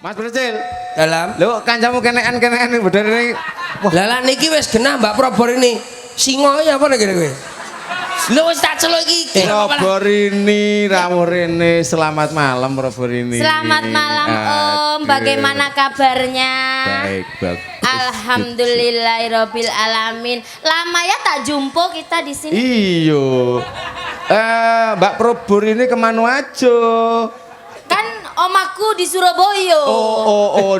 Mas Bercil. Dalam. Lho kancamu kenekan-kenekan iki bener iki. Lah niki wis genah Mbak Probor ini. Singo ya apa nek kowe? Lho wis tak celuk iki. Probor ini rawuh rene. Selamat malam Probor ini. Selamat malam Om. Bagaimana kabarnya? Baik, bagus. Alhamdulillahirabbil alamin. Lama ya tak jumpa kita di sini. Iyo. Mbak Probor ini kemana aja? Kan omaku di Surabaya.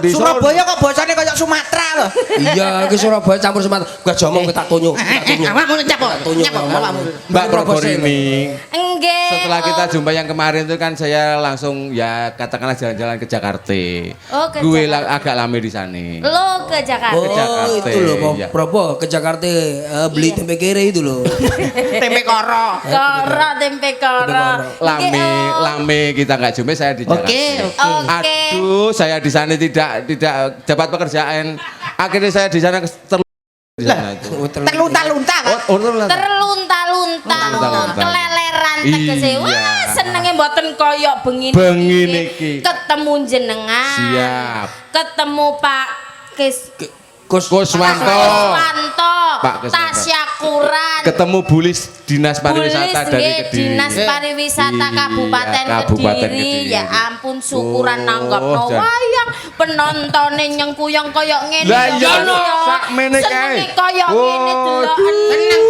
Di Surabaya kok bosone kayak Sumatera loh. Iya, ke Surabaya campur Sumatera. Gua jomong tak tunjuk. Awakmu nyapa? Nyapa awakmu. Mbak Probor ini. Enggak. Setelah kita jumpa yang kemarin itu kan saya langsung ya katakanlah jalan-jalan ke Jakarta. Oh, ke Gue Jakarta. agak lama di sana. Lo ke Jakarta. Oh, Jakarta, itu loh, iya. Probo ke Jakarta beli Iya. tempe kere itu loh. Tempe koro. Koro tempe koro. Lame kita nggak jumpa saya di Jakarta. Oke. Aduh, saya di sana tidak dapat pekerjaan. Akhirnya saya di sana di sana itu. Terlunta-lunta kan? Terlunta-lunta. Keleleran tegese. Iya. Wah, senenge mboten koyok bengi Bengi niki. Ketemu jenengan. Siap. Ketemu Pak Kuswanto. Pak Kuswanto. Tasyakuran. Ketemu Bulis Dinas Pariwisata dari nggih, Kediri. Dinas Pariwisata Iya, Kabupaten Kabupaten Kediri. Kediri. Ya ampun syukuran nanggapno jan. wayang penontone nyengkuyang koyok ngene. Lah iya, ngono ya. sakmene kae. Senenge koyok ngene deloken.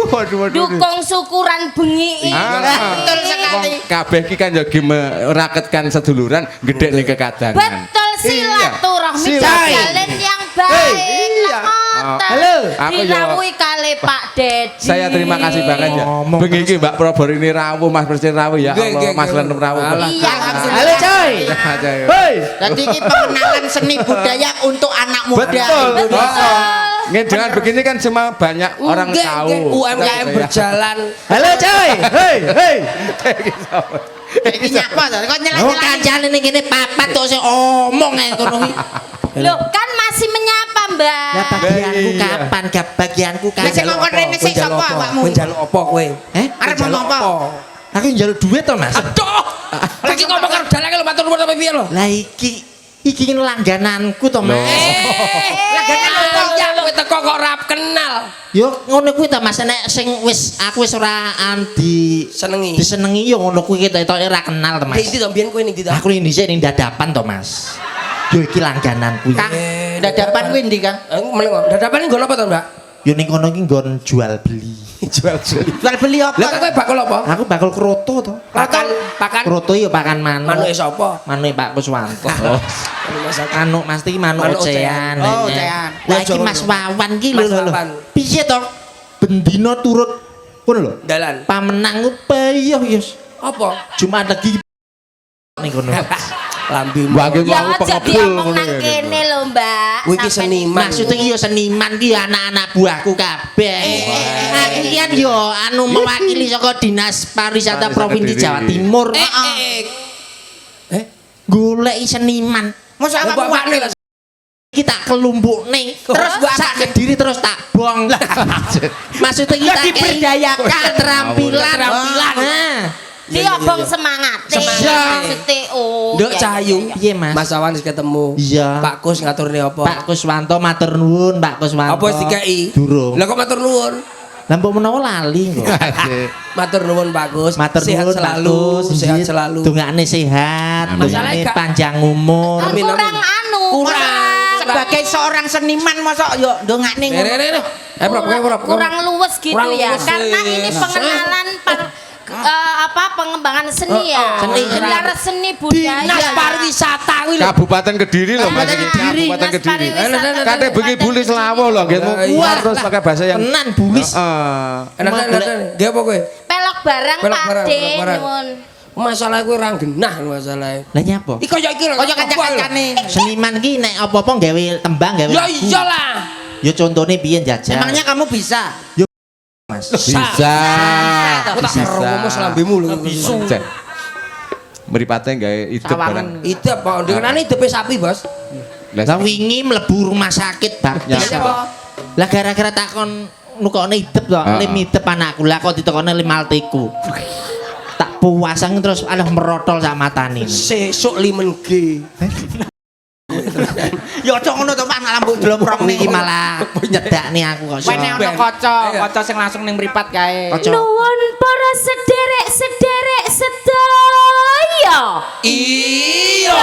Waduh. Dukung syukuran bengi iki. Betul sekali. Kabeh iki kan jogi meraketkan seduluran gede nih kekadangan. Betul silaturahmi jalin yang baik. Iya. Ngoten. Halo. Aku yo Dirawuhi kali Pak Dedi. saya terima kasih banget ya. Bengi iki Mbak Probor ini rawuh, Mas Persin rawuh ya Allah, Mas Lenem rawuh. Iya. Halo coy. Hei. Jadi ini pengenalan seni budaya untuk anak muda. Betul. Betul. Nggih, dengan begini kan semua banyak orang Nggih, tahu. nggih. UMKM berjalan. Halo coy. Hei. Iki nyapa to? Kok nyela-nyela. Oh kancane ning kene papat tok sing omong ae kono iki. Loh, kan masih menyapa, Mbak. Lah bagianku Iya. kapan? Bagianku kapan? Sing ngongkon rene sik Menjaluk sapa apa? awakmu? Menjaluk apa kowe? Arep ngomong apa? apa? Aku njaluk duit to, Mas. Aduh. Lagi ngomong karo dalange lho matur nuwun apa piye lho? Lah iki langgananku to, Mas. Langganan apa ya kowe teko kok ora kenal. Yo ngono kuwi ta Mas, nek sing aku wis ora Senengi. disenengi yo ngono kuwi ketoke ora kenal to, Mas. Ndi to mbiyen kowe ning ndi to? Aku ini dhisik ning dadapan to, Mas. Yo iki langgananku. Kang, dadapan kuwi ndi, Kang? Dadapan nggon apa to, Mbak? Yo ning kono iki nggon jual beli. Jual beli. Jual beli apa? Lah kowe bakul apa? Aku bakul kroto to. Pakan Kroto yo pakan manuk. manuke sapa? Manuke Pak Kuswanto. Manuk Mas iki manuk Manuk ocehan. ocehan. Oh, ocehan. Lah iki Mas Wawan iki lho Mas lho. Wawan. Piye to? Bendina turut ngono lho. Dalan. Pamenang ku peyah yus. Apa? Jumat lagi ning kono. Lambimu. Mbak Ya mau aja pengepul diomong ngono nang ya. kene lho, Mbak. Kowe iki Sampai- seniman. Maksudnya iki yo seniman ki anak-anak buahku kabeh. Aku iki kan yo anu mewakili saka Dinas Pariwisata Provinsi Kediri. Jawa Timur. Goleki seniman. Mosok Lah, awakmu bapakne lah. iki tak kelumpukne. Terus sak Kediri terus tak bong. Maksudnya kita diberdayakan keterampilan. Nah, Dia bong semangat. Maksudnya Nduk Cahayu. piye Mas? Mas Awan wis ketemu. Iya. Pak Kus ngaturne apa? Pak Kuswanto matur nuwun, Pak Kuswanto. Apa wis dikai? Durung. Lah kok matur nuwun? Lah mbok menawa lali kok. Matur nuwun Pak Kus. Matur Sehat nuwun selalu, Pak Kus. sehat Nggih, selalu. Dongakne sehat, Amin. dongakne Masalahnya panjang umur. Amin, kurang amin. anu. Sebagai seorang seniman mosok yo dongakne Rene. Kurang luwes gitu Kurang ya. luwes, Karena ini pengenalan pengembangan seni ya. Seni. Gelar seni budaya. Dinas Pariwisata kuwi lho. Kabupaten Kediri loh, Mas. Kabupaten Kabupaten Dinas Kediri. Pariwisata Kate bengi bulis lawuh loh, nggih. Wah, Terus pakai bahasa yang tenan bulis. Enak. Nggih apa kowe? Pelok barang Pelok Pak barang, De. pelok barang. Nyuwun. Masalah kowe ora genah masalah. Lah nyapa? Iki kaya iki lho. Kaya kanca-kancane. Seniman ki nek apa-apa gawe tembang gawe. Ya lagu. iyalah. Ya contone piye jajal. Emangnya kamu bisa? Mas. bisa. Aku tak ngomong selambemu lho. Cek. Mripate gawe hidup barang. Itu apa? Dengenane hidupe sapi, Bos. Lah wingi mlebu rumah sakit baptis. Nyapa? Lah gara-gara takon nukone hidup to, lim hidup anakku. Lah kok ditekone lim malteku. Tak puasang terus alah merotol sak matane. Sesuk limen G. Ya aja ngono to Pak, lampu jlomprong iki malah nyedakne aku kok. Wene ana kaca sing langsung ning mripat kae. Nuwun para sederek-sederek sedaya. Iya.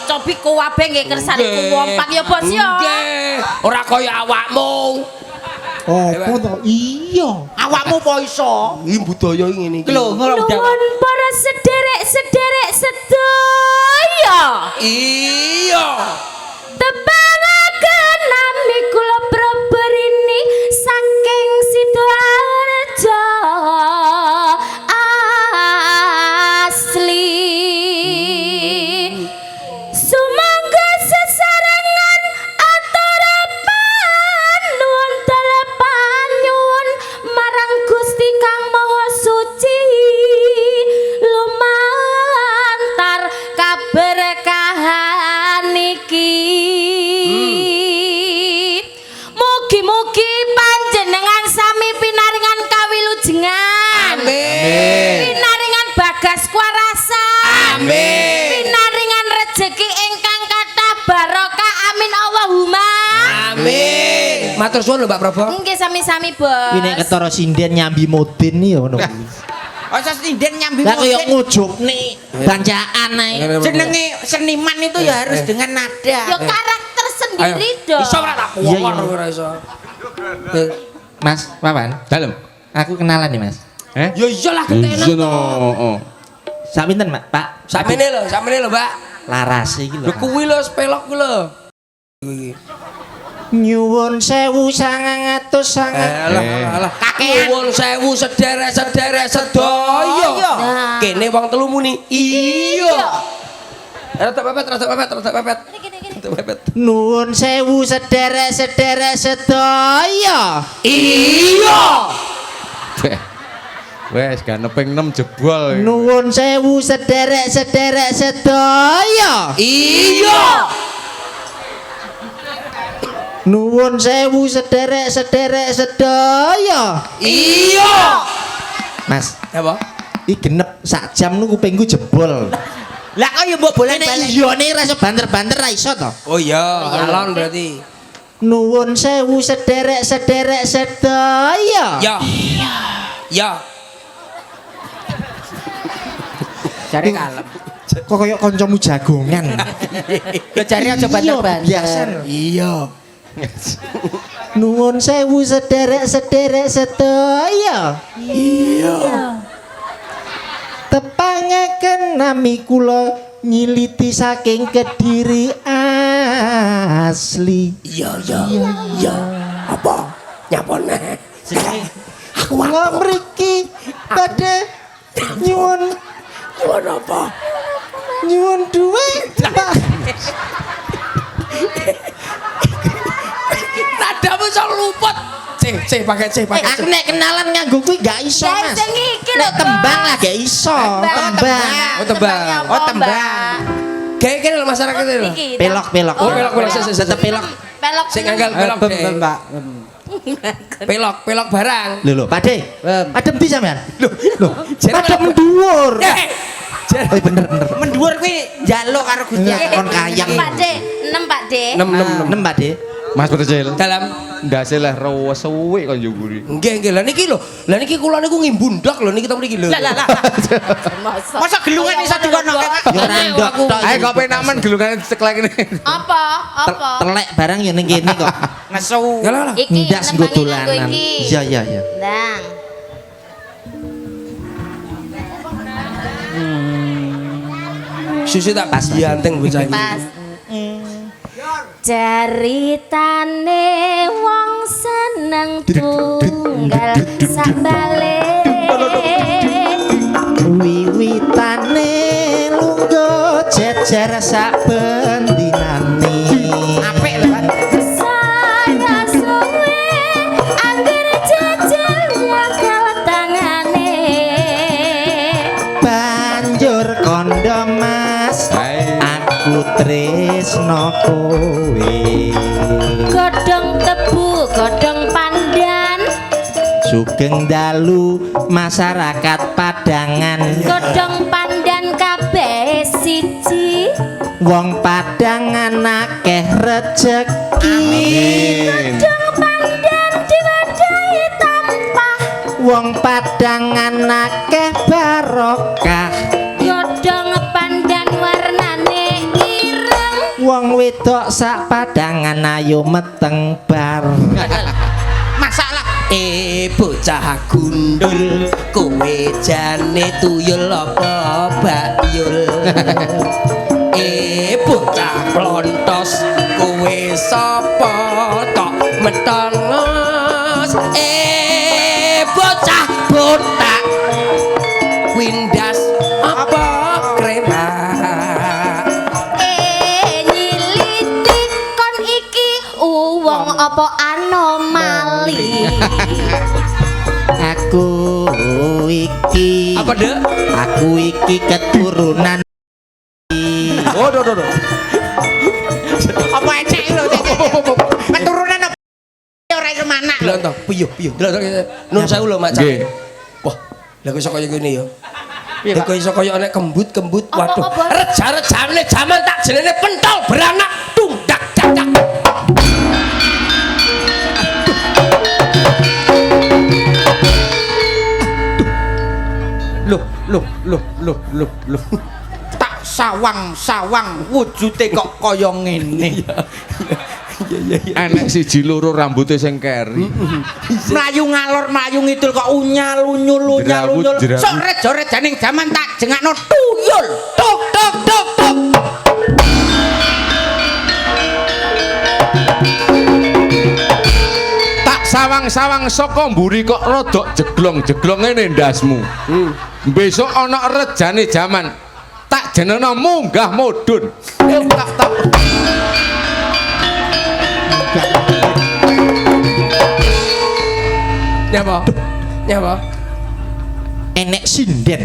Cobi kuwabe nggih kersane kuwompak ya Bos ya. Nggih. Ora kaya awakmu. Apa to? Iya. Awakmu po iso? Iki budaya ngene iki. Lho, ngono Nuwun para sederek-sederek sedaya. Iya. Tepangaken nami kula Prabarini saking Sidoarjo asli. Sumangga sesarengan atura panuwun telepan nyuwun marang Gusti Kang Maha Suci lumantar kaberkahan iki. Mugi-mugi panjenengan sami pinaringan kawilujengan. Amin. Pinaringan bagas kuarasa. Amin. Pinaringan rejeki ingkang kathah barokah. Amin Allahumma. Amin. Matur suwun lho Mbak Prabu. Nggih sami-sami, Bos. Kuwi nek ketara sinden nyambi modin ya ngono. Aja sinden nyambi Lah kaya musik. ngujukne bancaan ae. Jenenge seniman itu ya harus dengan nada. Yo karakter sendiri dong. Iso ora tak Iya, kuwar iya. ora iso. Mas, Papan, Dalem. aku kenalan nih Mas. Ya iyalah ketenan. Iya no. Oh. Sak pinten, Pak? Samene lho, Mbak. Laras iki Lho lho. kuwi lho sepelok kuwi lho. Nyuwun 1900 Alah, nuwun sewu sederek-sederek sedaya. Nah. Kene wong telu muni iya. Rada pepet. Rada pepet. Nuwun 1000 sederek-sederek sedaya. Iya. Wes gak neping 6 jebol. Nuwun 1000 sederek-sederek sedaya. Iya. Nuwun 1000 sederek-sederek sedaya. Iya. Mas, Apa? iki genep sak jam nu kupingku jebol. Lah kok ya mbok Nek bolen-balen. iyone ra iso banter-banter ra iso to. Oh iya, alon berarti. Nuwun 1000 sederek-sederek sedaya. Ya. Ya. Jare kalem. Kok kaya kancamu jagongan. Lah jare aja banter-banter. Biasa. Iya. Nuwun 1000 sederek-sederek sedaya. Iya. Tepangaken nami kula nyiliti saking Kediri asli. Iya. Apa? Nyapone. Kula mriki badhe nyuwun Apa? nyuwun duit. Nadamu iso luput. C pakai C. Aku nek kenalan nganggo kuwi gak iso, Ya Mas. sing iki lho. Nek tembang lah gak iso. Tembang. Oh, tembang. Oh tembang. Kayak gini loh masyarakat ini loh. Pelok-pelok. Oh, pelok-pelok. Tetep pelok. Pelok. Sing anggal pelok deh. Pelok barang. Lho, Pakde. Adem di sampean? Lho, Jadi adem pelok- dhuwur. Jadi Oh, bener. Mendhuwur kuwi njaluk karo Gusti. Kon kayang. Pak D, 6 Pak D. 6. Pakde. Mas Percil. Dalam Ndase lah rawa suwe kon njuguri. nggih lah niki lho. Lah niki kula niku ngimbundak lho niki teng mriki lho. Lah. Masa gelungan iso dikono kek. Yo ora ndok tok. Ayo kok penak men gelungane ceklek ini. Apa? Telek barang yo ning kene kok. Ngesu. Ya lah. Iki Ndak nggo nembangin nganggo dolanan. iki. Iya. Ndang. Susu tak dianteng bocah iki. Pas. Caritane wong seneng tunggal sak bale. Wiwitane lungguh jejer sak bendinane. Apik lho, Pak. Saya suwe angger jejel nyakal tangane. Banjur kondo Mas, Hai. aku tresno kowe. Godhong tebu, godhong pandan, Sugeng dalu masyarakat Padangan. godhong pandan kabeh siji. Wong padangan akeh rejeki. Amin. Pandan diwadahi tampah. Wong padangan akeh barokah. Godhong pandan warnane ireng. Wong wedok sak padangan ayo meteng bar. Masalah Bocah gundul kowe jane tuyul apa bayul. Bocah plontos kowe sapa tok metongos. Bocah botak windas apa kremak. Nyiliti kon iki wong apa anomali. Aku iki Apa dek? Aku iki keturunan. Oh, do. apa ecek lho keturunan apa ora kemana lho. Delok to, piyuh. Delok to. Nun sewu lho, Mak. Nggih. Wah, lha kok iso kaya ngene ya. Ya kok iso kaya nek kembut. Waduh. Apa? Reja-rejane jaman tak jenenge pentol beranak tungdak cacak. Loh. Tak sawang wujude kok kaya ngene. Enek siji loro rambutnya sing keri. Mlayu ngalor mlayu ngidul kok unyal unyul. Jerawut. Sok reja-rejaning jaman tak jengakno tuyul. Tuk. Tak sawang-sawang saka mburi kok rodok jeglong ngene ndasmu. Besok ana rejane jaman. Tak jenengno munggah mudhun. Tak. Nyapa? Enek sinden.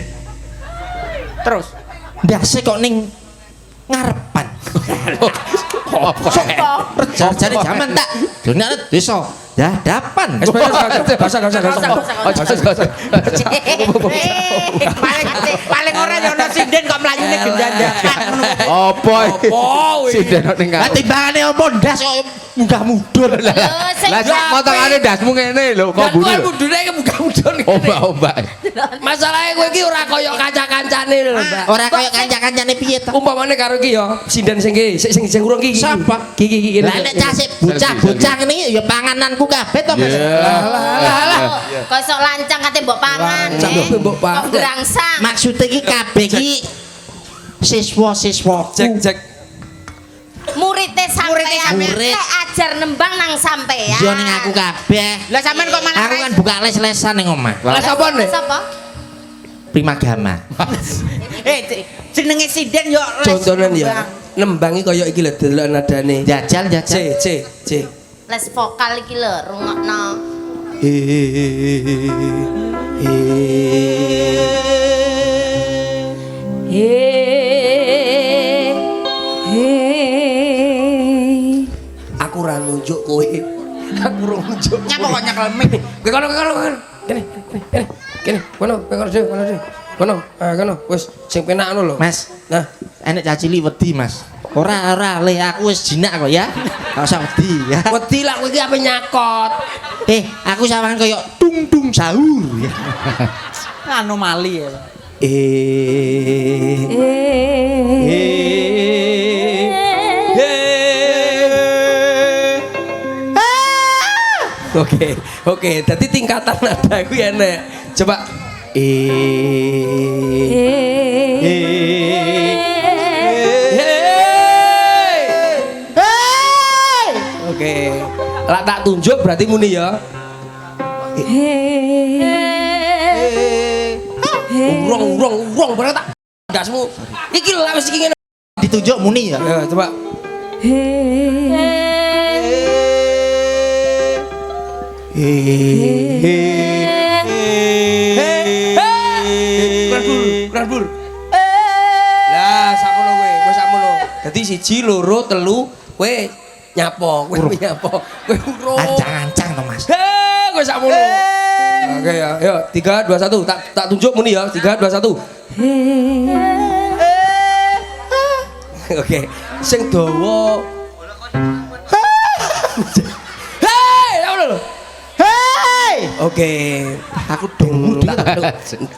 Terus Ndase kok ning ngarepan. Rejane jaman tak. Dunia desa. Dadapan. paling ora ya ono sinden kok mlayune gendandakan ngono. Apa iki? Apa iki? Sinden ning Lah karo. timbangane opo ndas kok munggah mudhun. Lah sak potongane ndasmu ngene lho kok mburi. Kowe mudune iki muga-muga. Ombak-ombak. Masalahe kowe iki ora kaya kanca-kancane lho, Mbak. Ora kaya kanca-kancane piye to? Umpamane karo iki ya, sinden sing iki, sing urung iki. Siapa? Iki. Lah nek casik bocah-bocah ngene ya pangananku kabeh to, Mas. Kok iso lancang kate mbok pangan. Lancang, mbok pangan. Kok berangsang. Maksudnya iki kabeh iki siswa-siswaku. Cek. Murite sampean Murid. nek ajar nembang nang sampean. Yo ning aku kabeh. Lah sampean kok malah Aku kan buka les-lesan ning omah. Lah sapa nih? Sapa? Primagama. jenenge sinden yo les Contonan ya. nembang. Nembangi kaya iki lho delok nadane. Jajal. C. Les vokal iki lho rungokno. Aku ora nunjuk kowe. Aku ora nunjuk. Nyapa kok nyekel mic. Kowe kono. Kene. Kono dhewe. Kono. Kono. Wis sing penak ngono lho. Mas, Nah, enek cacili wedi, Mas. Ora le aku wis jinak kok ya. Enggak usah wedi ya. wedi lah kowe iki ape nyakot. Aku sawangan koyo tung sahur ya. Anomali ya. Oke. Dadi tingkatan nada kuwi enek. Coba Oke. Lah tak tunjuk berarti muni ya. Urung barang tak dasmu. Iki lho wis iki ngene. Ditunjuk muni ya. Ya, coba. Kurang bur. Lah samono kowe, samono. Dadi 1 2 3 kowe nyapo, kowe nyapo. Kowe urung. Ancang-ancang to, Mas. Kowe samono. Oke ya, yuk 3 2 1 tak tunjuk muni ya. 3 2 1. Oke, sing dawa. Hei, apa lho? Hei. Oke, Aku dong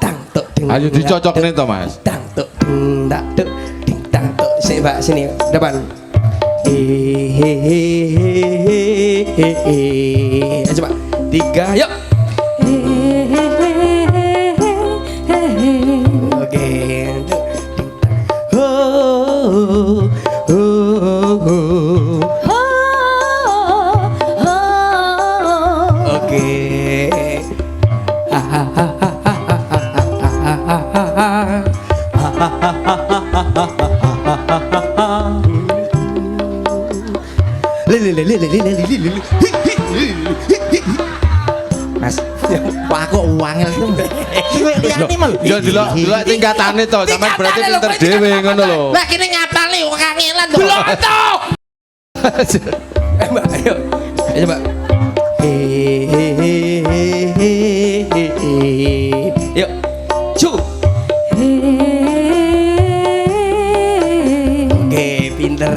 tang tok ding. Ayo dicocokne to, Mas. Tang tok ding dak tok ding tang tok. Sini, Mbak, sini depan. Ayo coba. 3, yuk. Oke. Oh, oh, oh. Oke. Mas, kok aku wangel itu. Liyane mal. Ya delok tingkatane to, sampean berarti pinter dhewe ngono lho. Lah kene ngapali kok kangelan to. Blotok. Mbak, ayo. Ayo, Mbak. Yuk. Cu. Oke, pinter.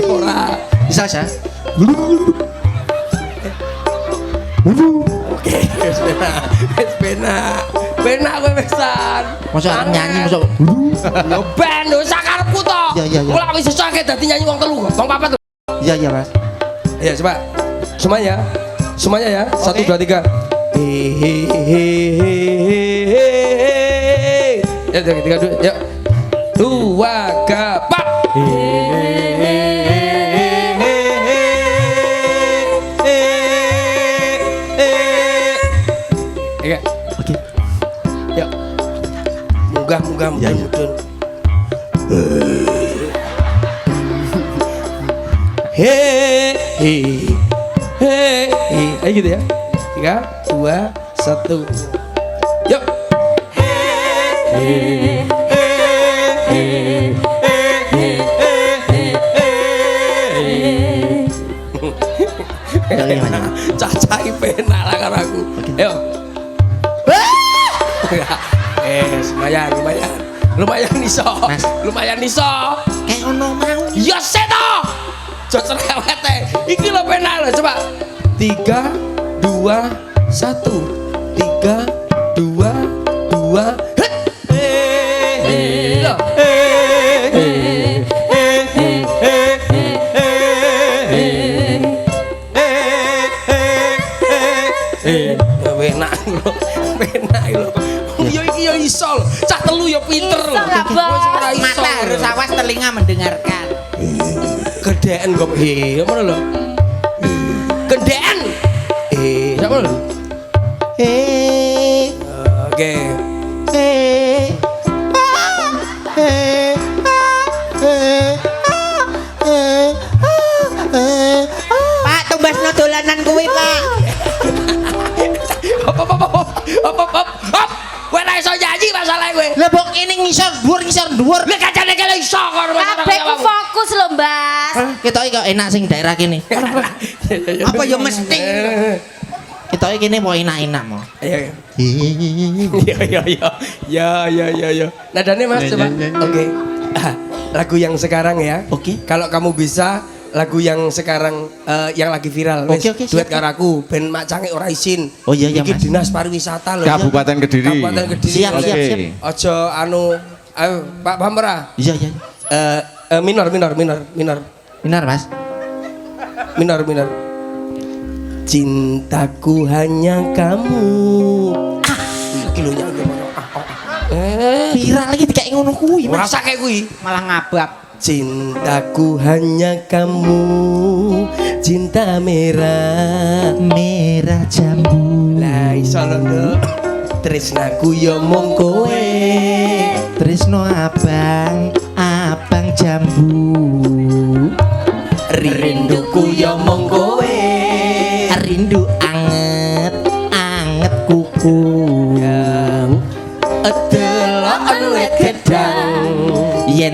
Ora. Bisa ya? Oke, wis penak kowe wisan. Masa arep nyanyi masa Yo ben lho sakarepku to. Iya, iya, iya. Kula wis sesake dadi nyanyi wong telu, wong papat. Iya iya Mas. Ya coba. Semuanya. Semuanya ya. 1 2 3. Ya 3 2. Yuk. 2 gapak. Oke. Yuk. Munggah mudun. Hei. Ayo gitu ya. 3 2 1. Yuk. Cacai penak lah karo aku. Ayo. Lumayan iso. Mas. Lumayan iso. Kayak ono mau. Ya seto. Jot cerewete. Iki lho penak lho coba. 3 2 1. 3 2 2. Het. Loh. Penak lho. Yo iki yo iso lho. Cah telu yo pinter lho. Iso lah, Bos. Wis ora iso. Mata harus awas, telinga mendengarkan. Gedeen kok. Ngono lho. Gedeen. Siapa lho? Oke. Pak, tumbasno dolanan kuwi, Pak. Hop. Kowe ra iso nyanyi masalah kowe. Lah mbok kene ngisor dhuwur. Lek kacane kene iso karo Kabeh ku fokus lho, Mbas. Ketoke kok enak sing daerah kene. Apa ya mesti? Ketoke kene mau enak-enak mau. Ayo. Ya. Nadane Mas coba. Oke. Lagu yang sekarang ya. Oke. Kalau kamu bisa lagu yang sekarang yang lagi viral Oke, wis, oke, duet siap. karo aku ben Mak Cange ora izin. Oh iya, iya, Iki Mas. Dinas Pariwisata lho. Kabupaten Kediri. Kabupaten Kediri. Siap, Oke. siap, siap. Ojo anu ayo Pak Bambara. Iya, iya. Minor. Benar, Mas. Minor. Cintaku hanya kamu. Iki lho nyanyi. Viral lagi dikae ngono kuwi, Ora Mas. sakek kuwi. Malah ngabab. Cintaku hanya kamu, cinta merah. Merah jambu. Lah iso lho. Tresnaku yo mung kowe. Tresno abang jambu. Rinduku yo mung kowe. Rindu anget kuku. Delok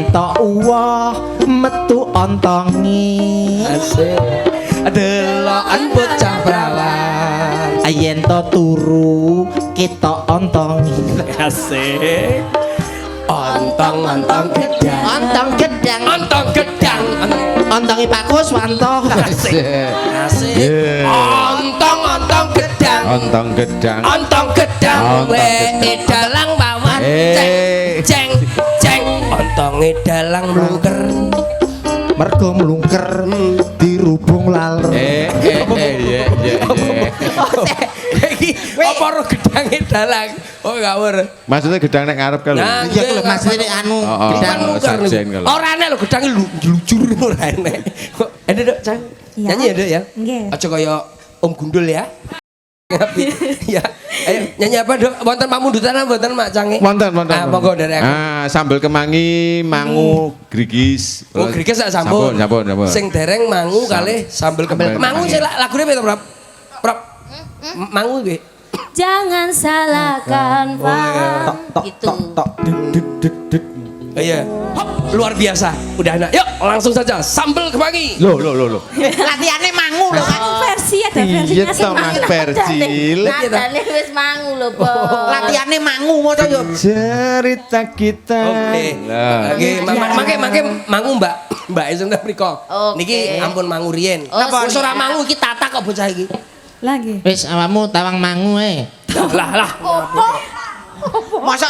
ketok uwah metu ontongi Asik. Delokan bocah perawan. ayen to turu ketok ontongi Asik. Ontong gedang. ontong gedang Ontong gedang. ontongi Pak Kuswanto Asik. Ontong gedang. Ontong gedang. Ontong gedang. Ontong gedang. We dalang bawan. Ceng. Ontonge dalang mlungker. mergo mlungker dirubung laler Iya. Iki apa ro gedange dalang? Oh ngawur. Maksudnya gedang nek ngarep kalau. Nah, iya lho Mas ini anu Oh, gedang sajen kalau. Ora enek lho gedange njlujur ora enek. Enak Dok, Cang. Iya. Nyanyi ya, Dok ya. Nggih. Aja kaya Om Gundul ya. Ya. Ayo nyanyi apa, Dok? Wonten pamundutan apa mboten Mak Cange? Wonten. Ah, monggo dari aku. Sambel kemangi, mangu, grigis. Oh, grigis sak sampun. Sampun. Sing dereng mangu kalih sambel kembel. Mangu sing lagune piye to, Prap? Prap. Mangu piye? Jangan salahkan paham gitu. Iya. Hop, luar biasa. Udah enak. Yuk, langsung saja sambel kemangi. Loh. Latihannya mangu lho kan. Versi ada Iya, versinya sih toh, Mas mangu. Percil. Nadane wis mangu lho, Po. Latihannya mangu moco yo. Cerita kita. Oke. Lah. Oke, mangke mangu Mbak. Mbak Iseng mriko. Oke. Niki ampun mangu riyen. Oh, Wis ora mangu iki tatak kok bocah iki. Lagi. wis awakmu tawang mangu Lah. Masa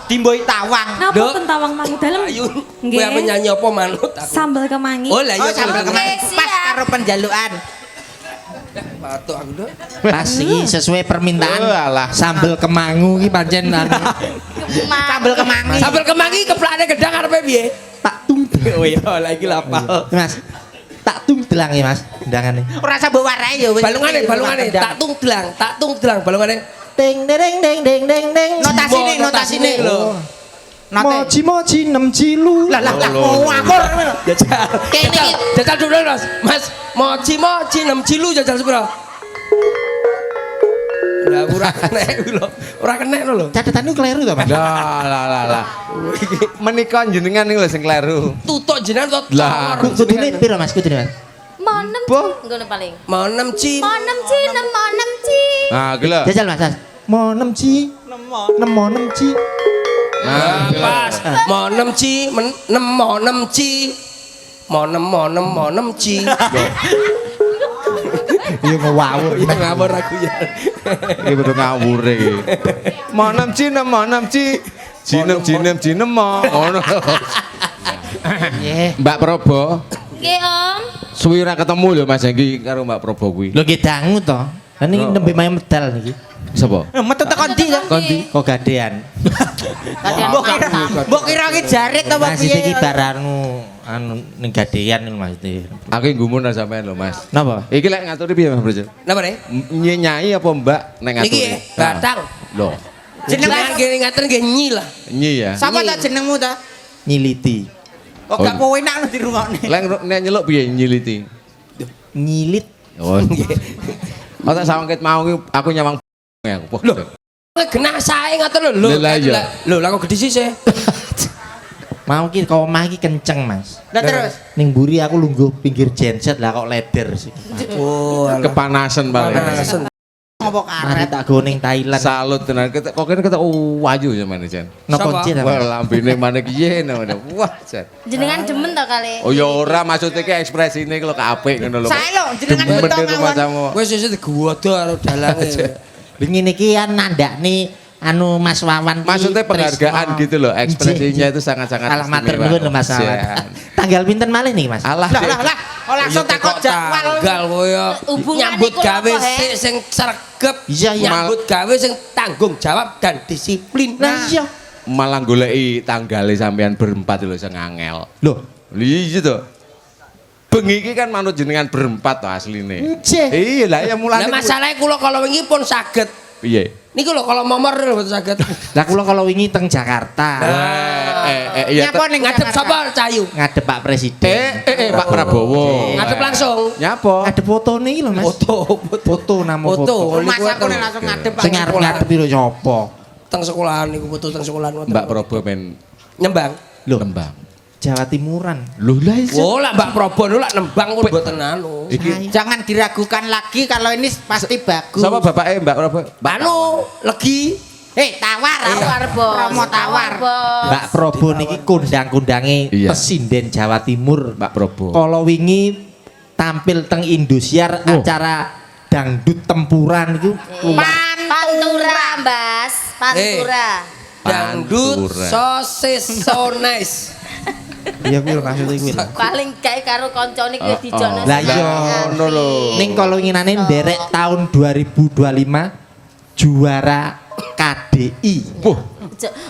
dimboi tawang. Napa Dok. pentawang mangu dalem? Ayo. Nggih. Kowe ame nyanyi apa manut aku. Sambal kemangi. Oh lah Oh iya sambal sambel kemangi Oke, pas siap. karo penjalukan. Patuk aku, Dok. pas iki sesuai permintaan Oh, alah. sambel kemangu iki pancen anu Sambal kemangi. Sambel kemangi keplakane gedang arepe piye? tak tung Oh iya, lagi lapal. Mas tak tung delange Mas ndangane Ora sambal warai yo. wis. Balungane tak tung delang balungane. ding ding ding ding ding ding Notasine lho. Note. moji nem cilu Lah oh akur. Jajal. Kayak ini. Jajal dulu Mas. Mas, moci nem cilu jajal sepiro? Lah ora kena lho. Ora kena lho. catatan itu keliru to Mas Lah. Menika jenengan iki lho sing kleru. Tutuk jenengan to. Lah. kudune piro Mas kudune Mas Monem Boh. ngono paling. Mau 6 ci. Monem ci, monem ci. Nah, iki lho. jajal Mas mo nem ci nemo nem ci Nah, Pas. Mau 6 ci, mau 6 ci. Mau 6 ci. iya ngawur Ngawur aku ya. iki kudu ngawur iki. Monem cinem mo. Ngono. Mbak Probo, Nggih, Om. suwi ra ketemu lho Mas iki karo Mbak Probo kuwi. lho nggih dangu to lan iki nembe main medal niki Sapa? Metu tekan ndi to? Kondi. kok gadean Mbok kira iki jarit apa Mas iki piye? baranu anu ning gadean iki Mas Aku nggumun sampean lho Mas. napa Iki lek ngaturi piye Mas Bro? Napa nih? Nyai apa Mbak nek ngaturi? Niki ya, batang. Loh, Jenengan kene ngaten nggih nyi lah. nyi ya. Sapa ta jenengmu ta? nyiliti Oh gak penak di rungokne. Lek nek nyeluk piye nyiliti? nyilit Oh. Oh tak sawangket mau ki aku nyawang aku. Loh. Genah sae ngaten lho. Lah, iya. Lho, lah kok gede sih. mau ki kok omah iki kenceng Mas Lah terus. ning mburi aku lungguh pinggir genset lah kok leder sih Oh, Kepanasan paling. Ngopo mari karet? tak go ning Thailand Salut tenan. Kok kene kata wayu sampean Jan. no Sapa? kunci ta Wah lambene maneh kiye namanya. Wah Jan. Jenengan demen to kali. Oh ya ora maksudnya ki ekspresine ki lho apik ngono lho. Sae lho jenengan Demen beto di rumah mawon. tamu. Wes wis digowo karo dalange. wingi niki kan nandakne anu Mas Wawan ki Maksudnya penghargaan tresno. gitu loh, ekspresinya itu sangat-sangat Alah matur istimewa. nuwun lho Mas Wawan. Jan. Tanggal pinten malih nih Mas? Alah. Lah. Oh langsung takut jadwal. Tanggal koyo Hubungan nyambut iku gawe apa, he? sing sregep. Iya, iya. Nyambut gawe sing tanggung jawab dan disiplin. Nah iya. Malah goleki tanggale sampean berempat lho sing angel. Loh, Iya to. Bengi iki kan manut jenengan berempat to asline. Nggih. Iya lah ya mulane. Lah masalahe kula kalau wingi pun saged. Piye? Niku lho kalau momor lho mboten saged. lah kula kalau wingi teng Jakarta Iya. Nyapa ning Ngadep Jakarta? sapa Cayu? ngadep Pak Presiden. Pak Prabowo. Ngadep langsung. Nyapa? Ngadep fotone iki lho Mas. Foto. Nama Foto. foto. Mas aku nek langsung ngadep Sing ngarep-ngarep piro nyopo? Teng sekolahan niku foto teng sekolahan ngoten. Mbak Prabowo men nyembang. Loh, Lembang. Jawa Timuran. Lho lah iso. Oh, lah Mbak Probo lu lak nembang pun mboten anu. Jangan diragukan lagi kalau ini pasti bagus. Sapa bapake Mbak Robo? Anu legi. Tawar bos. promo tawar. Mbak Probo niki kondang-kondange Iya. Presiden Jawa Timur. Mbak Probo. Kala wingi tampil teng Indosiar acara dangdut tempuran iku. Pantura, Mbas. Pantura. Dangdut Pantura. sosis so nice. Iya kuwi maksudnya kuwi. Paling gawe karo kancane kuwi dijono. Lah iya ngono lho. Ning kala winginane nderek tahun 2025 juara KDI. Wah,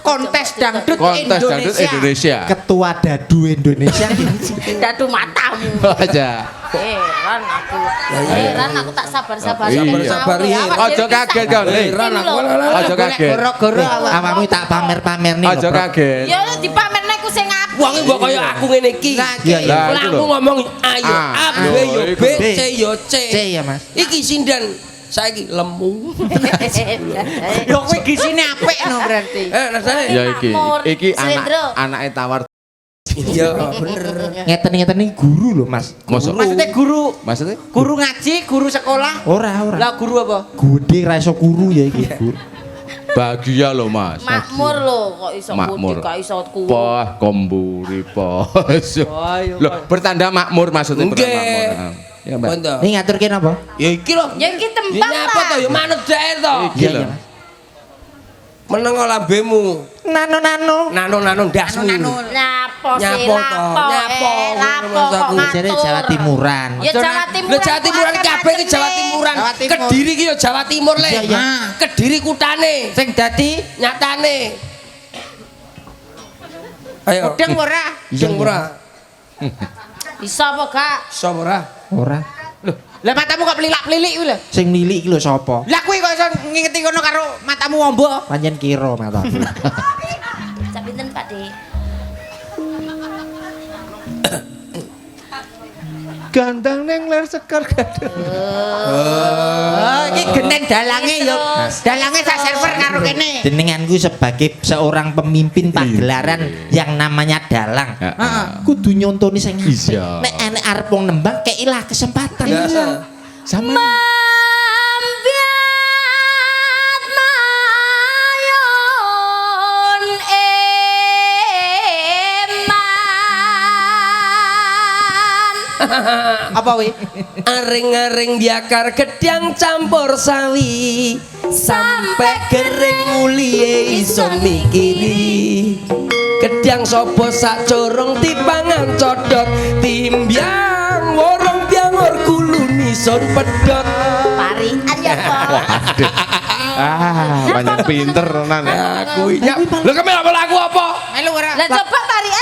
Kontes dangdut kontes dangdut Indonesia. Ketua Dadu Indonesia. Dadu matamu. Aja. Heran aku tak sabar-sabar. Iya. Sabar, iya. Aja kaget kan. Heran aku. Aja kaget. Goro-goro Awakmu tak pamer-pamer nih. Aja kaget. Ya dipamerne ku sing apik. Wong mbok kaya aku ngene iki. Iya iya. Lah, Lah itu aku lho. ngomong ayo A B yo B C yo C. C ya Mas. Iki sindan saiki lemu. Yo kuwi gisine apik no berarti. Rasane. Ya iki Slendro. anake tawar. Iya bener. Ngeten-ngeten iki guru lho Mas. Mosok Maksudnya guru maksudnya guru ngaji, guru sekolah. Ora. Lah guru apa? Gede ra iso kuru ya iki, Guru. bahagia loh Mas. Makmur lho kok iso Makmur. mudik, kok iso kuwi. Poh komburi poh. Loh, bertanda makmur maksudnya bertanda Nggih. makmur. Ya, Mbak. Bondo. Ini ngaturke napa? Ya iki lho. Ya iki tembang Nyapa to ya manut daer to. Iki Iya lho. iya Mas. Meneng lambemu. Nano. Nano ndasmu. Nyapo sih Nyapo to, nyapo. lapo kok Jare ngatur. Jawa Timuran. Ya Jawa Timur. Lho Jawa Timuran kabeh iki Jawa Timuran. Jawa Timur. Kediri iki ya Jawa Timur le. Iya, iya. Kediri kutane. Sing dadi Nyatane. Ayo. udeng ora? Sing ora. Bisa apa gak? Sapa ora? Ora. Lah matamu kok pelilak-pelilik kuwi lho. Sing milik iki lho sapa? Lah kuwi kok iso ngingeti ngono karo matamu ombo. Pancen kira mataku. Cak pinten Pak De? Gandang neng ler sekar gaduh. Oh, iki genen dalange yo. Dalange sak server karo kene. Jenenganku sebagai seorang pemimpin pagelaran yang namanya dalang. Heeh. Kudu nyontoni sing apik. Iya. Nek enek arep wong nembang keilah kesempatan. Iya. Sama Ambiat mayon eman. Apa wi? Aring-aring biakar gedang campur sawi sampai kering mulie iso mikiri. Gedang sopo sak corong dipangan codot timbyang worong biangor kuluni son pedot. Parian ya kok. banyak pinter nan. Aku nyap. Lho kemel apa lagu apa? Melu ora? Lah coba parian.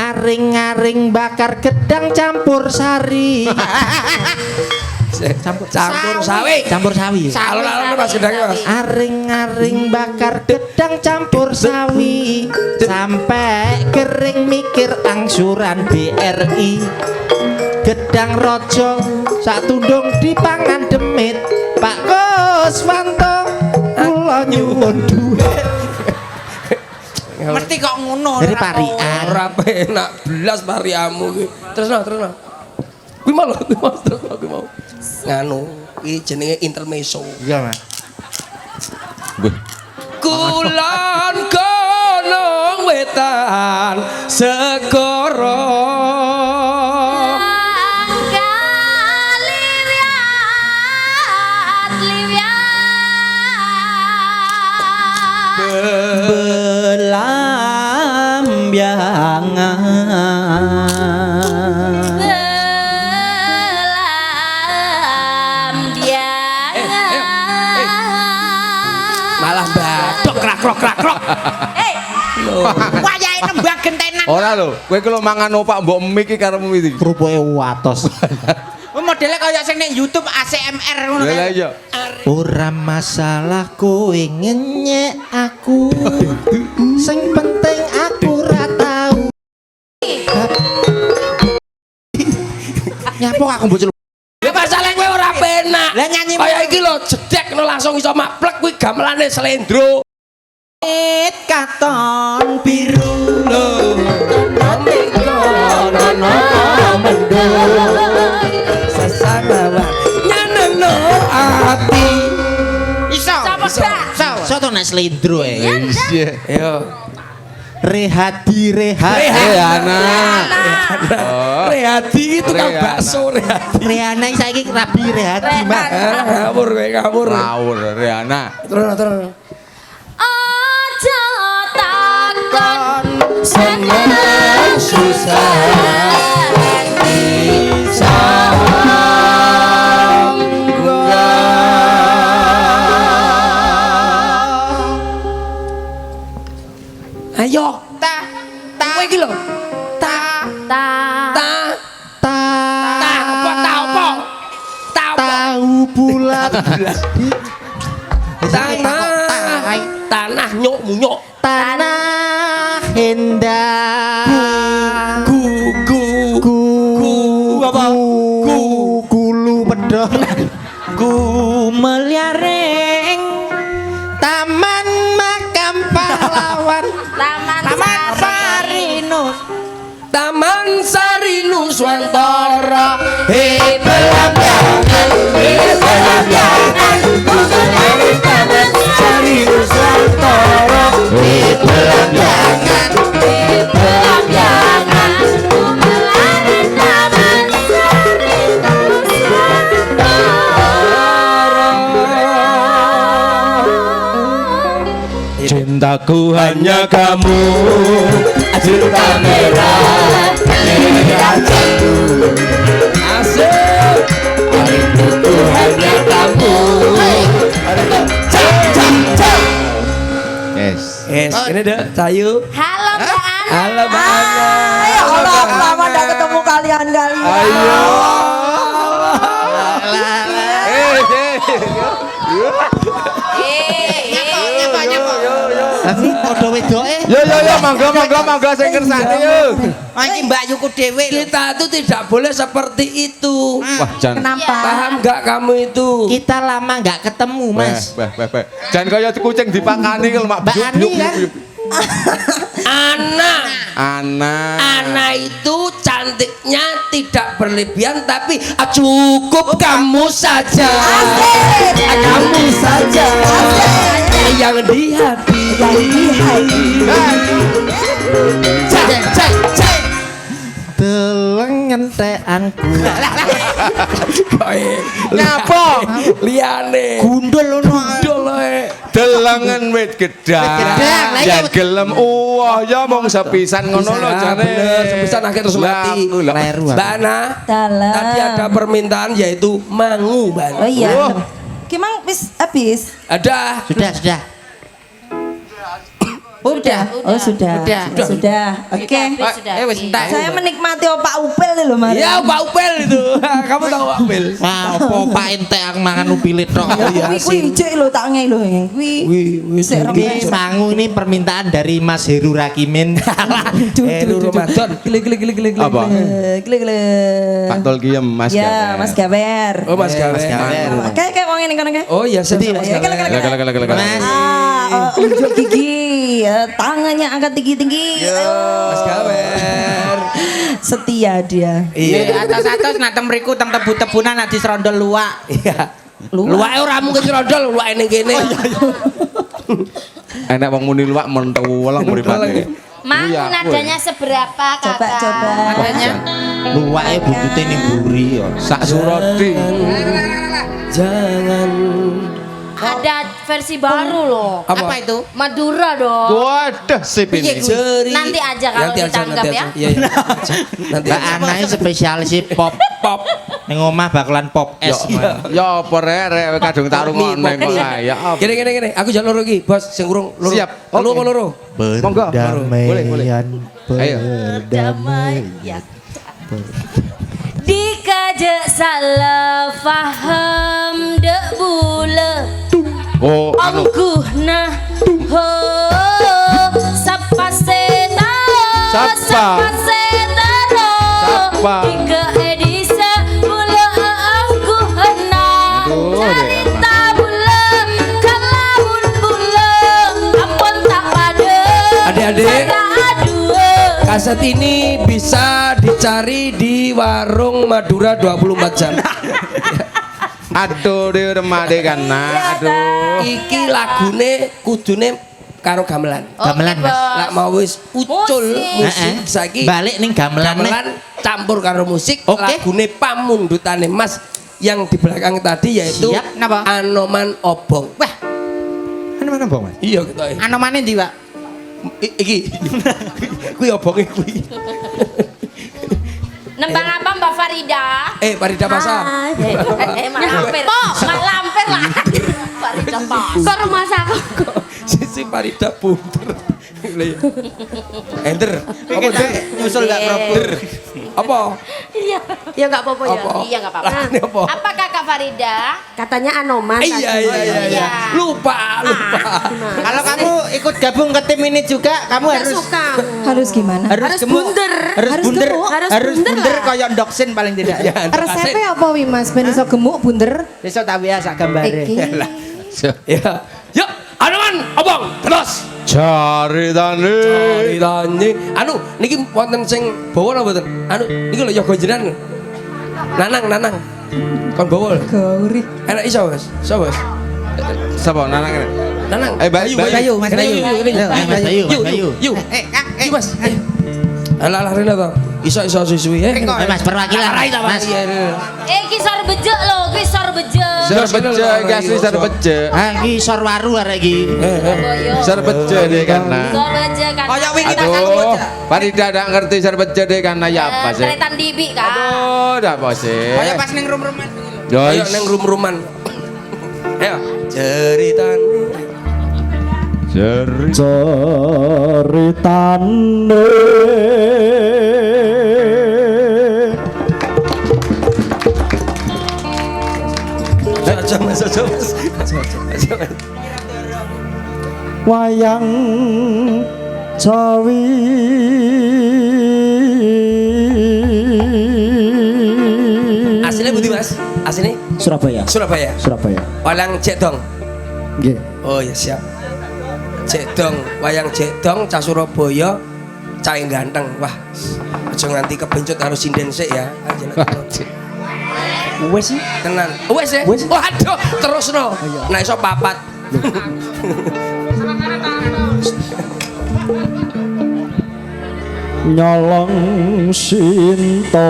Aring-aring bakar gedang campur sari. Campur sawi. Campur sawi. Alon-alon Mas gedangnya Mas. Aring-aring bakar gedang campur sawi sampai kering mikir angsuran BRI. Gedang rojo sak tundung dipangan demit Pak Kuswanto kula nyuwun dhuwit. Mesti kok ngono. Dari ora parian. Ora penak belas pariamu ki. Terusno. Kuwi mau terusno kuwi mau. Nganu, iki jenenge intermezzo. Iya Mas. Gue. Kulon gunung wetan segoro. Belambiangan. Malah batok krak. Eh, Wayahe nembang gentenan. Ora lho, kowe kalau mangan opak mbok mie iki karo mie iki. Kerupuke watos. Kuwi modele kaya sing ning YouTube ACMR ngono Lah kae. iya. Ora masalah kowe ngenyek aku. Sing penting aku ra tau. Nyapa aku bocil. Ya masalah kowe ora penak. Lah nyanyi Kaya iki lho jedek no langsung iso maplek kuwi gamelane slendro. katon biru sasanawan nyaneno ati iso iso to nek slendro Iya. yo Rehadi Rehana. Rehadi itu kan Rehana. bakso Rehadi Rehana saiki rabi Rehadi Mbak ngawur kowe ngawur Ngawur Rehana. terus Aja takon seneng ayo kowe iki lho ta ta apa ta tahu bulat tanah nyuk munyuk tanah hendak gulu pedot meliareng taman makam pahlawan Taman Sari Nuswantara Cintaku hanya kamu. Cinta merah asik Rinduku hanya kamu. Yes. ini deh Cayu Halo Mbak Ana. halo Mbak Ana Ya Allah, lama dah ketemu kalian. Ayo. tapi podo wedoke Yo monggo sing kersane yo. Iki Mbak Yuku dhewe lho. kita tuh tidak boleh seperti itu Wah, Jan. Kenapa? paham nggak kamu itu kita lama nggak ketemu mas Bah. Jan kaya kucing dipakani kalau mak Mbak Ani kan? Ana itu cantiknya tidak berlebihan tapi cukup kamu saja kamu saja yang di hati delengen teanku Nyapa? liane gundul ono Delengen wit gedang. gedang, lah iya. Jan gelem ya mung sepisan ngono lho jane. bener sepisan akhir terus mati Lah, Leru aku. Mbak Ana Dalam. tadi ada permintaan yaitu mangu Mbak Ana. Oh iya. Wah. Gimana habis? ada sudah Udah. Oh sudah. Oke. Wis entek. Saya menikmati opak upel nih loh Mari. ya Pak Upel itu kamu tahu Pak Upel wah apa pak ente aku mangan upilit tok Kuwi ijek lho tak ngei lho yang kuwi. Sik Ini mangu ini permintaan dari Mas Heru Rakimin. Ramadan Gile. Apa? Gile. Pak Tol Giem Mas Ya, Mas Gawer. oh Mas Gawe Gawe. Kayak wong ngene kono kae. oh iya siap Mas Ya, Gawe gile. Mas. Unjuk gigi, tangannya angkat tinggi-tinggi. Mas Gawer Setia dia. iya Atas-atas nak temriku teng tebu-tebunan nak diserondol luwak. iya luwake ora mungkin serondol luwake ning kene Enak wong muni luwak mentuweleng mripate. Mang nadanya seberapa kakak? Coba. Nadanya Luwake buntute ning mburi ya. Sak surodi. jangan ada versi baru loh. apa itu? Madura dong. Waduh sip ini. Nanti aja kalau ditangkap ya. Iya. Nanti Mbak Ana ini spesialis pop. pop. Ning omah bakalan pop es. Ya apa rek kadung tarung ngono kok ya. apa. Gini. Aku jalan loro iki, Bos. Sing urung loro. Siap. Loro Oke. apa loro? Monggo. Boleh. Ayo. Damai ya. Dikaje salah faham dek bule. Oh, anu. Ongkuhna ho sapa setaro Sapa? setaro Sapa? Ika edisa bula ongkuhna Aduh, Cerita bula kalamun bula Ampun tak Kaset ini bisa dicari di warung Madura 24 jam. Aduh di rumah deh kan aduh. Iki lagune kudune karo gamelan. Gamelan, Mas. Lah mau wis ucul musik Heeh. saiki. Balik ning gamelan. Gamelan campur karo musik. Oke. Lagune pamundutane Mas yang di belakang tadi yaitu Siap, napa? Anoman Obong. Wah. Mana Bang, Mas? Iya gitu. Anomane ndi, Pak? Iki. Kuwi obonge kuwi. Nembang apa Mbak Farida? Farida Pasar. Mak lampir. Mak lampir lah. Farida Pasar. Kok rumah aku? Sisi Farida Bunter. Enter. Apa Kita nyusul gak proper. Apa? Iya. Ya nggak apa-apa ya. Apa? Iya enggak apa-apa. Lah, ini apa? Apa Kakak Farida? Katanya Anoman. Iya. iya. Lupa. Kalau kamu ikut gabung ke tim ini juga, kamu Nggak harus suka. Harus gimana? Harus gemuk. bunder. Harus bunder. gemuk. Harus bunder lah. kayak doksin paling tidak. Ya, Resepnya apa wi Mas? Ben iso gemuk bunder. Besok tak biasa gambare. Iki. Ya. Yuk, Anoman Obong terus. Caritane Caritane. Anu, niki wonten sing bawa napa mboten? Anu, niki lho yoga jenengan. Nanang. Kon bawa. Gauri. Enak iso, Mas. Iso, Mas. sapa nanang ini? Nanang. Bayu. Bayu, Mas Bayu. Yuk. Yuk, Mas. Alah rene to. Iso suwi. Mas perwakilan. Mas. Ki sor bejek lho, ki sor bejek. Sar beje asli sar beje. Ah, iki sor waru arek iki. Sar beje deh kan. Sor bejek kan. Kayak wingi tak Aduh, Farida ndak ngerti sar beje deh kan ya apa sih? Tretan dibi kan. Aduh, ndak apa sih? Kayak pas ning rum-ruman. Ayo neng rum-ruman. Ayo. Ceritane. Ceritane Aja Mas. wayang Jawi Aslinya Budi Mas? Aslinya Surabaya. Surabaya. Walang Cekdong. Nggih. Oh ya siap. Cekdong, wayang Cekdong, cah Surabaya, cah yang ganteng. Wah, aja nganti kebencut harus sinden sik ya. Wes sih. Tenan. Wes ya? Wes. Waduh, terus no. Nah iso papat. Nyolong Sinta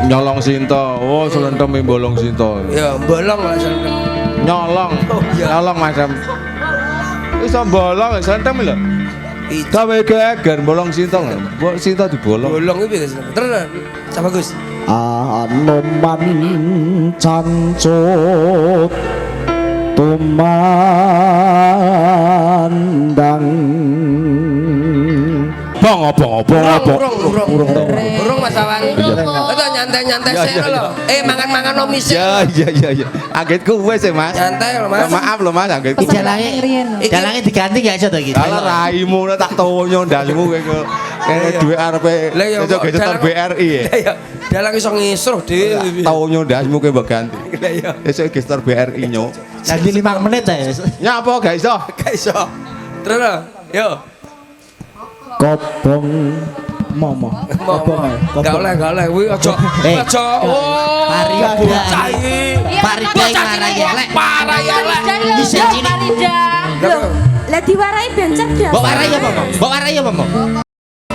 Nyolong Sinta. Oh, selentem bolong Sinta. Ya, bolong lah sentem. Nyolong. Oh, iya. Nyolong Mas. Iso bolong selentem lho. Gawe geger bolong Sinta. Sinta dibolong. Bolong itu biasa. Terus, sama Gus. Anoman cancut tumandang Burung Mas Awan. Itu nyantai-nyantai sih lo. Mangan-mangan no misik. Iya. Agitku wes ya Mas. Nyantai lo Mas. Maaf lo Mas, agitku. Dalange diganti gak iso to iki. Kalau raimu tak tonyo ndasmu kowe kene duwe arepe Lah ya iso gesetor BRI ya. Ya, dalang iso ngisruh dhewe. Tonyo ndasmu kowe mbok ganti. Lah ya. Iso gesetor BRI nyo. Ganti 5 menit ae. Nyapa gak iso? Gak iso. Terus lo. Yo. kobong momo Gak oleh. Wih aja. Aja. Oh. Farida. Farida Parah ya lek. Bisa cilik. Farida. Loh, lah diwarai ben cerdas. Mbok warai apa, Mbok? Mbok warai apa, Mbok?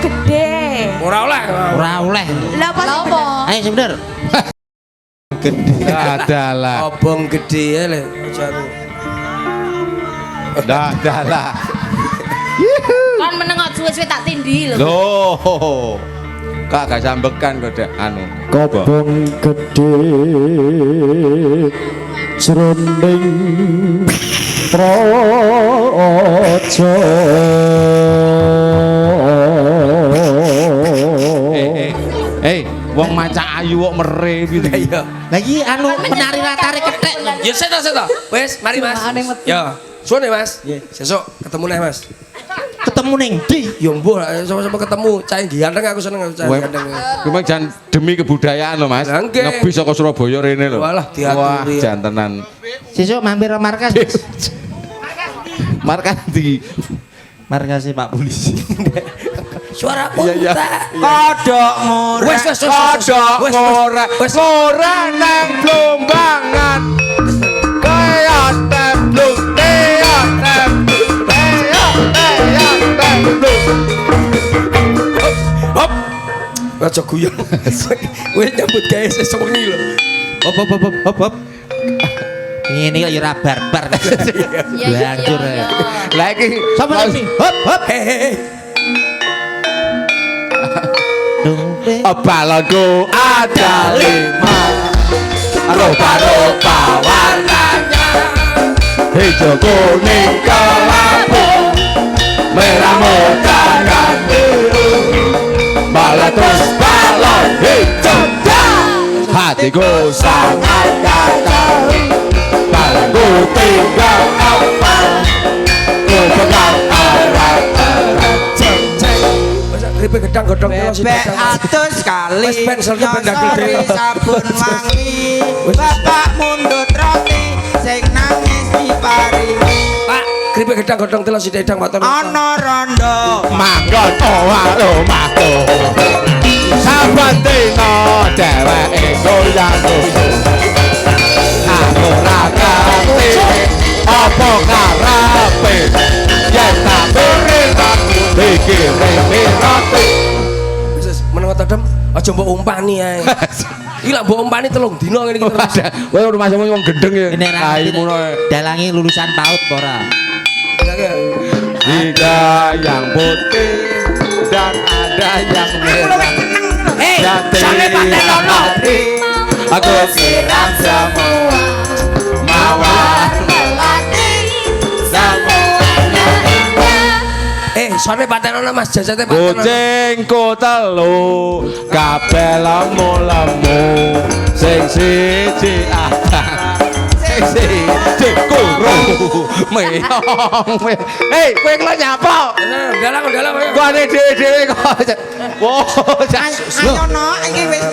Gede. Ora oleh. Ora oleh. Lah apa sih bener? Ayo sebentar. Gede adalah. Obong gede ya le. Ajaru. Adalah. Kon menengok suwe-suwe tak tindi lho. Loh. Kak gak sambekan kok dek anu. kobong gede jroning praja Wong maca ayu kok mere gitu. Iya. Lah iki anu penari latare kethek. Ya seto. Wes, mari Mas. Ya. Suwun ya Mas. Sesuk ketemu nih Mas. Ketemu ning ndi? Ya mbuh sama-sama ketemu. Cah ganteng aku seneng cah Kowe ganteng. jan demi kebudayaan lho Mas. Lah, nggih. Nebi saka Surabaya rene lho. Walah, diaturi. Wah, jantenan. Sesuk mampir markas. Markandi. Markasi Pak Polisi. Suara Iya. unta. Kodok ngora. Wes Kodok ora ora nang blombangan. Kaya templung Hop. Aja guyon. Wes nyambut gawe sesuk wengi lho. Hop. Ini kok ya barbar. Hancur. Lah iki Sapa iki? Hop. Hehehe. balonku ada 5 rupa-rupa warnanya hijau kuning kelabu merah muda dan biru meletus balon hijau hatiku sangat kacau balonku tinggal apa ku pegang Ripe gedang godhong telo sing Bebek atus kali Wes penselnya benda gede. nyosori sabun wangi Bapak mundut roti sing nangis diparingi Pak, ripe gedang godhong telo sing dedang waton. ana rondo manggon omah-omahku saben dina dheweke goyang-goyang aku ora ngerti apa karepe yen tak piring aku iki roti Wis meneng tedem aja mbok umpani ae. Iki lak mbok umpani telung dina ngene iki terus. kowe rumahmu wong gendeng ya Ini raimu dalangi lulusan PAUD apa ora? Jika yang putih dan ada yang merah. Hei, Jati sampe paten ono. hati, aku siram semua mawar melati semuanya indah. Sampe paten ono Mas jajate paten ono. Kucingku telu kabeh lemu-lemu sing siji ada sing siji kuru meong hei kowe kok nyapa Dalang kok ane dhewe-dhewe kok wow ayo no iki wis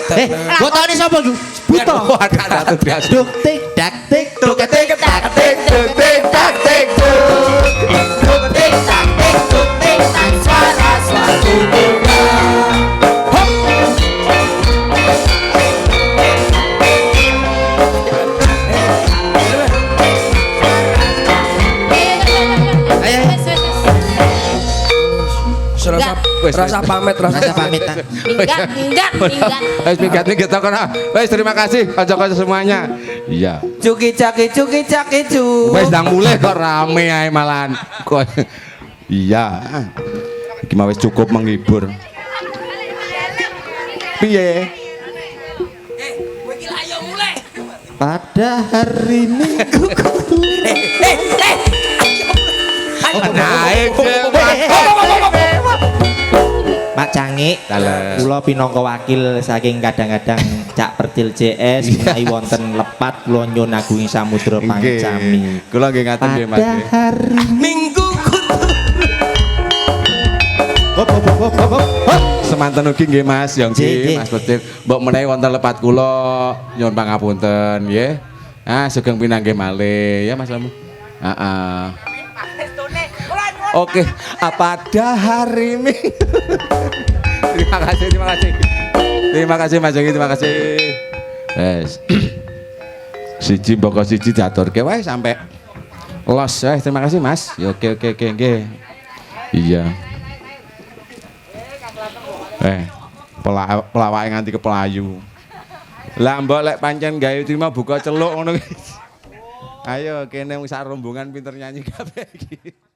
Botone sapa ku? buta ada biasa Duk tik dak tik tuk tik tak tik tik tik tak tik tuk tik tak tik tuk tik tak suara suatu bunga Rasa pamit. Minggat. Wes minggat kita kono. Wes terima kasih kanca-kanca semuanya. Iya. cuki caki cu Wes ndang mulai kok rame ae malahan. Kok iya. Iki mah wis cukup menghibur. Piye? Kowe iki lak yo mulai. pada hari Minggu. Naik Mak Cangik, Dalah. kula pinangka wakil saking kadang-kadang Cak Pertil JS menawi wonten lepat kula nyuwun agungi samudra pangcami. Kula nggih ngaten nggih Mas. Pada hari Minggu Semanten ugi nggih Mas, ya Nggih, nggih nggih. Mas Pertil. Mbok menawi wonten lepat kula nyuwun pangapunten nggih. Ah sugeng pinanggih malih ya Mas Lamu. Heeh. Oke, pada hari Minggu. Terima kasih. Terima kasih Mas Yogi, terima kasih. Wes. Siji mboko siji diaturke wae sampai los ya. Terima kasih Mas. Ya, oke nggih. Iya. Pelawake nganti kepelayu. Lah mbok lek pancen gawe terima buka celuk ngono. Ayo kene wis rombongan pinter nyanyi kabeh iki.